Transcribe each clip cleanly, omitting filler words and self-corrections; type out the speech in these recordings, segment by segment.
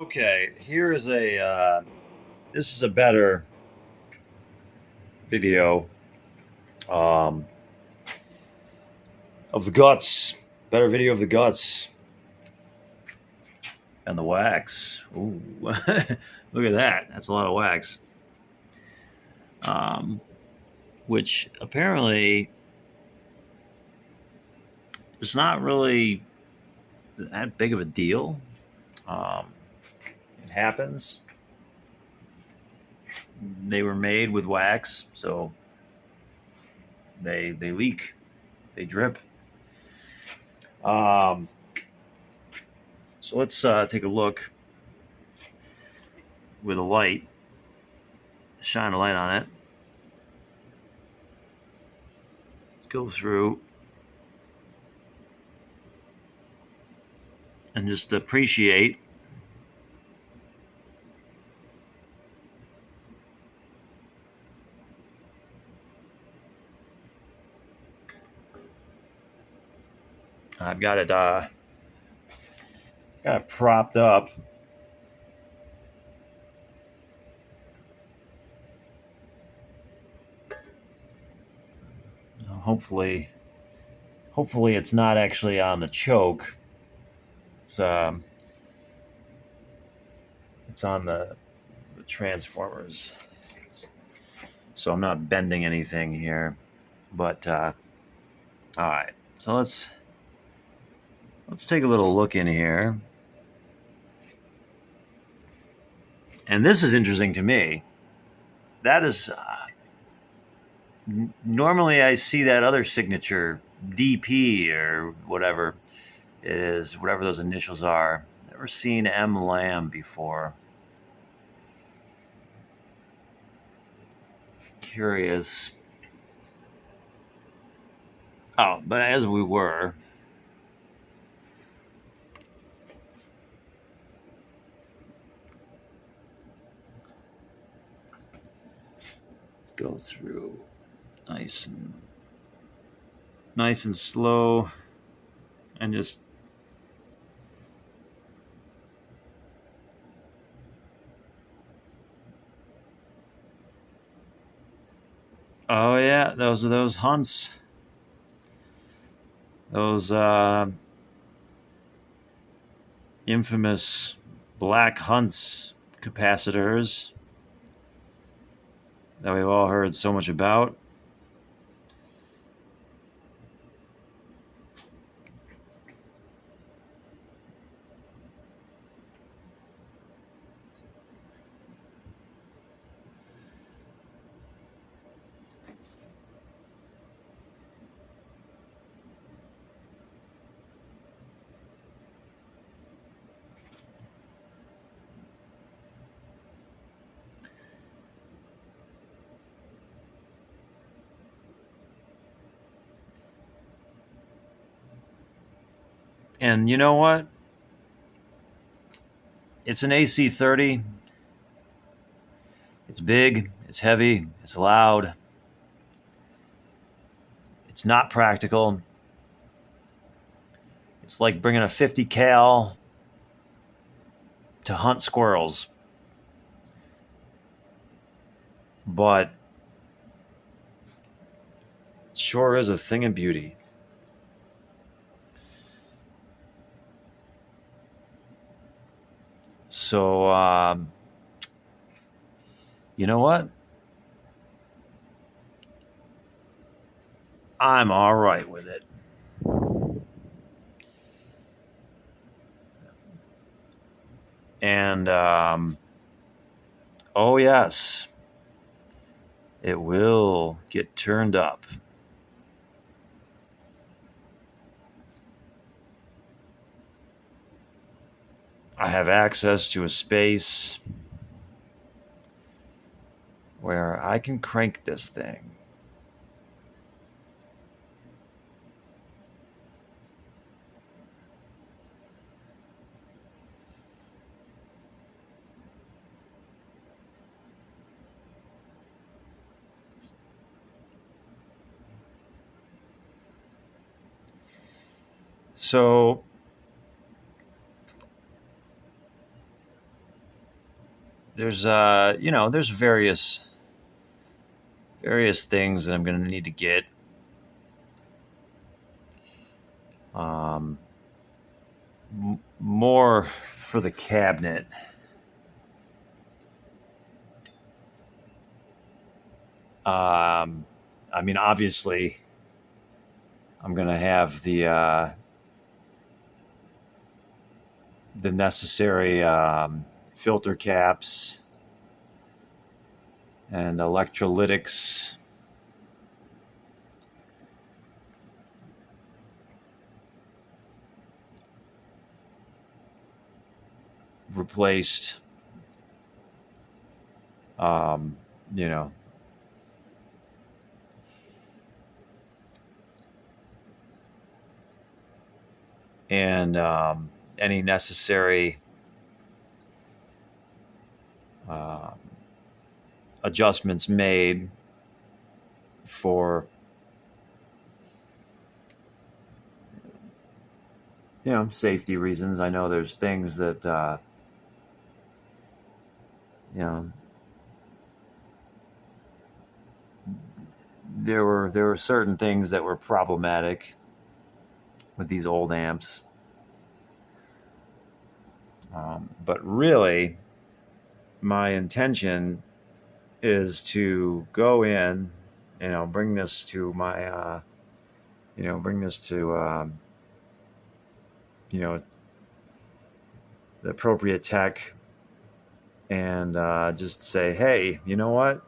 Okay, here is this is a better video um, of the guts. Better video of the guts and the wax. Ooh, look at that. That's a lot of wax. Um, which apparently is not really that big of a deal. Um, it happens. They were made with wax, so they leak, they drip. Um, so let's take a look with a light, shine a light on it, go through, and just appreciate I've got it propped up. Hopefully, it's not actually on the choke. It's it's on the transformers. So I'm not bending anything here. But all right, so let's take a little look in here. And this is interesting to me. That is normally I see that other signature, DP or whatever it is, whatever those initials are. Never seen M Lamb before. Curious. Oh, but as we were, let's go through nice and slow, and just oh yeah, those are those hunts. Those infamous black hunts capacitors that we've all heard so much about. And you know what? It's an AC30. It's big, it's heavy, it's loud. It's not practical. It's like bringing a 50 cal to hunt squirrels. But it sure is a thing of beauty. So, you know what? I'm all right with it. And, oh, yes, it will get turned up. I have access to a space where I can crank this thing. So there's there's various things that I'm going to need to get. Um, More for the cabinet. I mean, obviously, I'm going to have the necessary filter caps and electrolytics. Replaced, um, you know, and any necessary uh, adjustments made for safety reasons. I know there's things that you know there were certain things that were problematic with these old amps, but really my intention is to go in, bring this to my bring this to the appropriate tech, and just say, hey, you know what,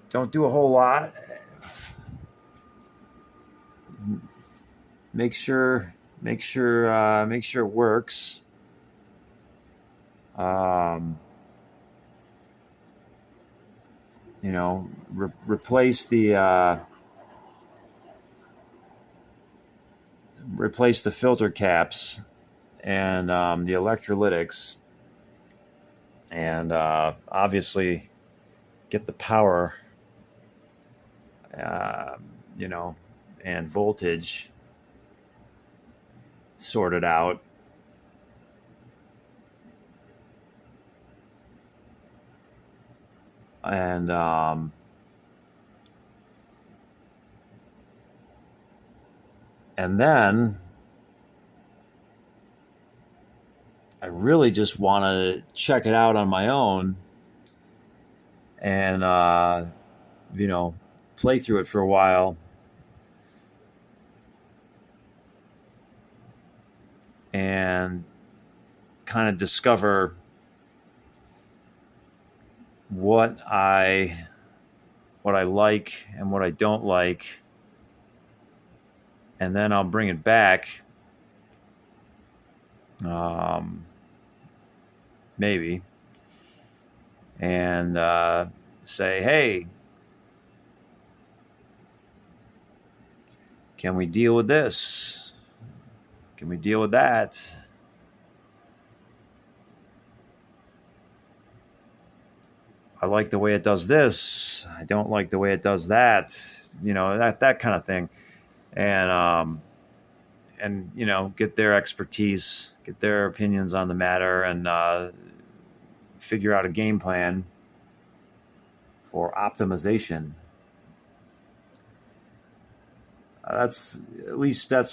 don't do a whole lot. Make sure it works. Replace the filter caps and the electrolytics, and obviously get the power, uh, and voltage sorted out. And then I really just want to check it out on my own and play through it for a while, and kind of discover what I like and what I don't like, and then I'll bring it back, maybe, and say, hey, can we deal with this? Can we deal with that? I like the way it does this. I don't like the way it does that. That kind of thing, and get their expertise, get their opinions on the matter, and figure out a game plan for optimization. That's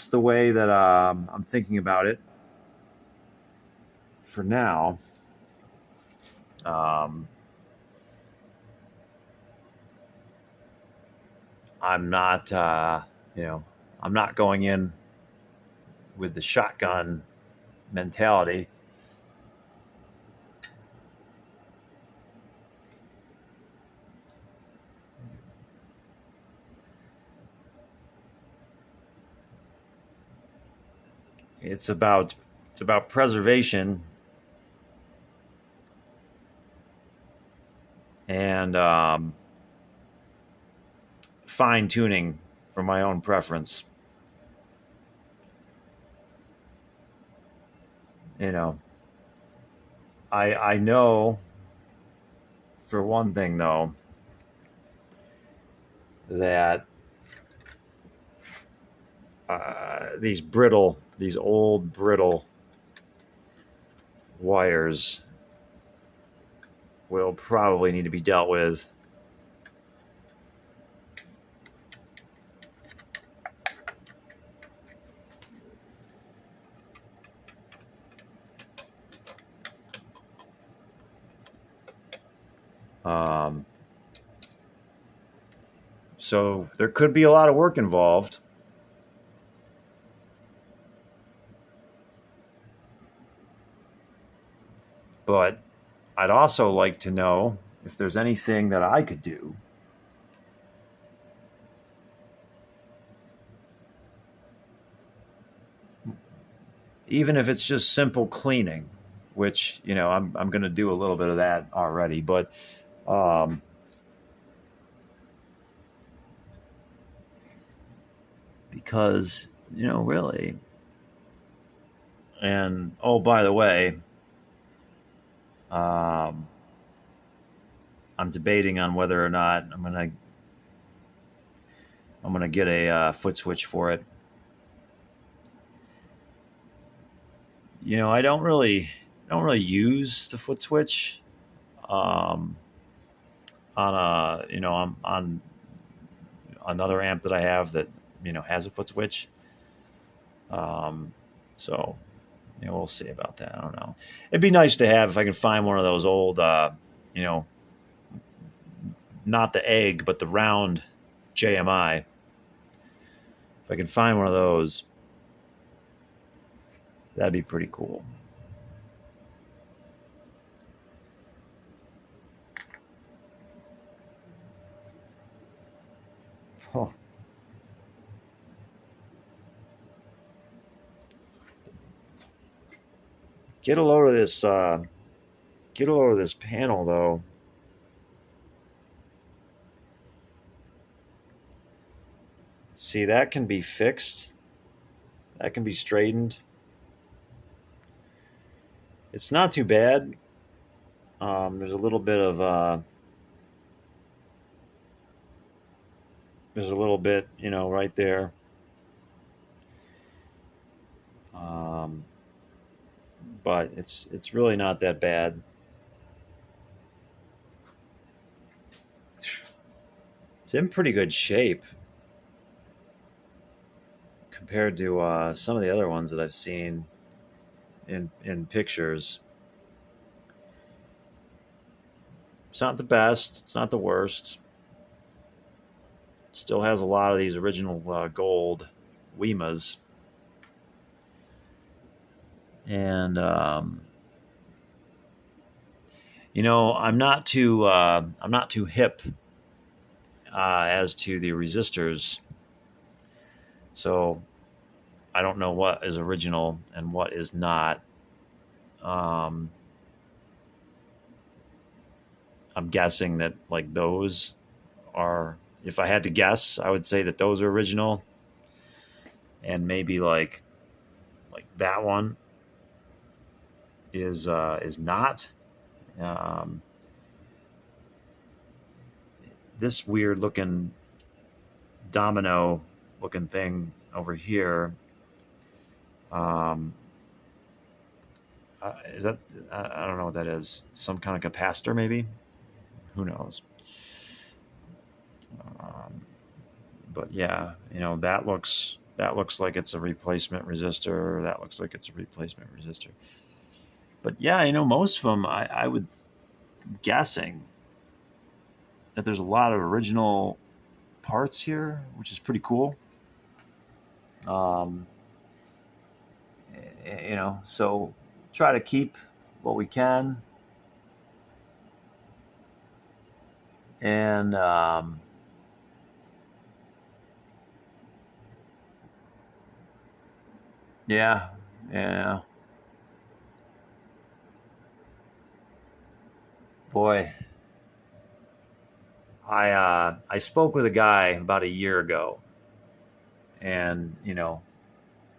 the way that I'm thinking about it for now. I'm not, I'm not going in with the shotgun mentality. It's about preservation and fine tuning for my own preference. I know for one thing though that these old brittle wires will probably need to be dealt with. Um, so there could be a lot of work involved. But I'd also like to know if there's anything that I could do even if it's just simple cleaning, which I'm going to do a little bit of that already. But um, because really, and oh, by the way, um, I'm debating on whether or not I'm gonna get a foot switch for it. I don't really use the foot switch um, on on another amp that I have that has a foot switch. Um, so we'll see about that. I don't know. It'd be nice to have if I can find one of those old, you know, not the egg but the round JMI. If I can find one of those, that'd be pretty cool. Huh. Get a load of this. Get a load of this panel, though. See, that can be fixed. That can be straightened. It's not too bad. There's a little bit of there's a little bit, right there. Um, but it's really not that bad. It's in pretty good shape compared to some of the other ones that I've seen in pictures. It's not the best. It's not the worst. Still has a lot of these original gold WEMAs, and I'm not too hip as to the resistors, so I don't know what is original and what is not. Um, I'm guessing that like those are. If I had to guess, I would say that those are original, and maybe like that one is not. Um, this weird looking domino looking thing over here. Um, is that I don't know what that is. Some kind of capacitor, maybe. Who knows? Um, but yeah, that looks like it's a replacement resistor. That looks like it's a replacement resistor. But yeah, most of them I would guessing that there's a lot of original parts here, which is pretty cool. Um, so try to keep what we can, and yeah, yeah, boy, I spoke with a guy about a year ago, and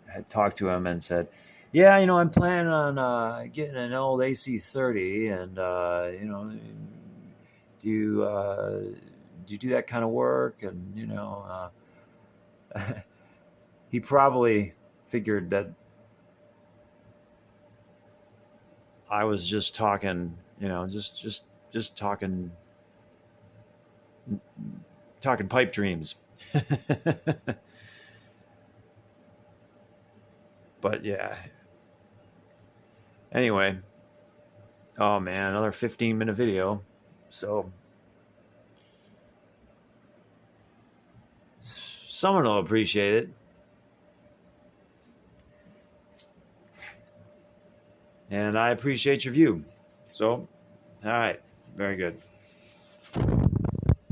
had talked to him and said, "Yeah, I'm planning on getting an old AC30, and do you do you do that kind of work?" And he probably figured that I was just talking, just talking pipe dreams. But yeah. Anyway, oh man, another 15-minute video. So someone will appreciate it. And I appreciate your view. So, all right, very good.